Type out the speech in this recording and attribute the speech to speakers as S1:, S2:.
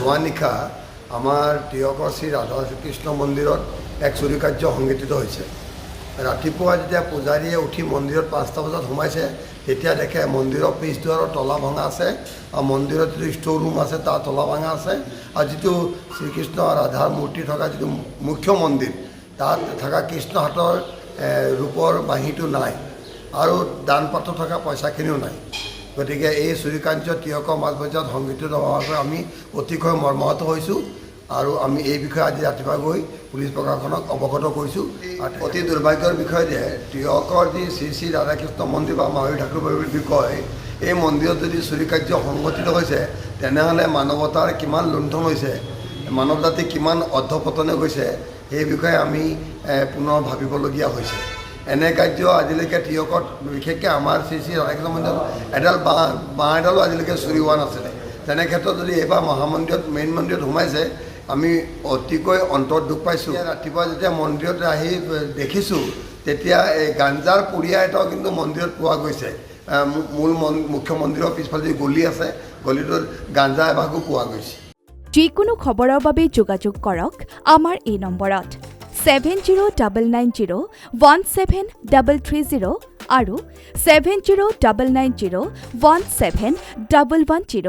S1: যোৱা নিশা আমাৰ তিয়কৰ শ্ৰী ৰাধা কৃষ্ণ মন্দিৰত এক চুৰি কাৰ্য সংঘটিত হৈছে। ৰাতিপুৱা যেতিয়া পূজাৰীয়ে উঠি মন্দিৰত 5টা বজাত সোমাইছে তেতিয়া দেখে মন্দিৰৰ পিছ দুৱাৰৰ তলা ভঙা আছে আৰু মন্দিৰত যিটো ষ্ট'ৰ ৰুম আছে তাৰ তলা ভঙা আছে আৰু যিটো শ্ৰীকৃষ্ণ ৰাধাৰ মূৰ্তি থকা যিটো মুখ্য মন্দিৰ তাত থকা কৃষ্ণ হাতৰ ৰূপৰ বাঁহীটো নাই আৰু দান পাত্ৰ থকা পইচাখিনিও নাই। গতিকে এই চুৰি কাৰ্য তিয়কৰ মাজ বজাৰত সংঘটিত হোৱাৰ পৰা আমি অতিশয় মৰ্মাহত হৈছোঁ আৰু আমি এই বিষয়ে আজি ৰাতিপুৱা গৈ পুলিচ প্ৰশাসনক অৱগত কৰিছোঁ। অতি দুৰ্ভাগ্যৰ বিষয় যে তিয়কৰ যি শ্ৰী শ্ৰী ৰাধাকৃষ্ণ মন্দিৰ বা মাধৱী ঠাকুৰ বুলি কয় এই মন্দিৰত যদি চুৰি কাৰ্য সংঘটিত হৈছে তেনেহ'লে মানৱতাৰ কিমান লুণ্ঠন হৈছে, মানৱ জাতি কিমান অধঃপতনে গৈছে সেই বিষয়ে আমি পুনৰ ভাবিবলগীয়া হৈছে। এনে কাৰ্য আজিলৈকে তিয়কত বিশেষকৈ আমাৰ শ্ৰী শ্ৰী ৰাধাকৃষ্ণ মন্দিৰত এডাল বাঁহ এডালো আজিলৈকে চুৰি হোৱা নাছিলে। তেনে ক্ষেত্ৰত যদি এইবাৰ মহামন্দিৰত মেইন মন্দিৰত সোমাইছে আমি অতিকৈ অন্তৰত দুখ পাইছোঁ। ৰাতিপুৱা যেতিয়া মন্দিৰত আহি দেখিছোঁ তেতিয়া এই গাঞ্জাৰ পুৰিয়া এটাও কিন্তু মন্দিৰত পোৱা গৈছে। মূল মুখ্য মন্দিৰৰ পিছফালে যি গলি আছে গলিটোত গাঞ্জা এভাগো পোৱা গৈছে।
S2: যিকোনো খবৰৰ বাবে যোগাযোগ কৰক আমাৰ এই নম্বৰত 7099017330 আৰু 7099017110।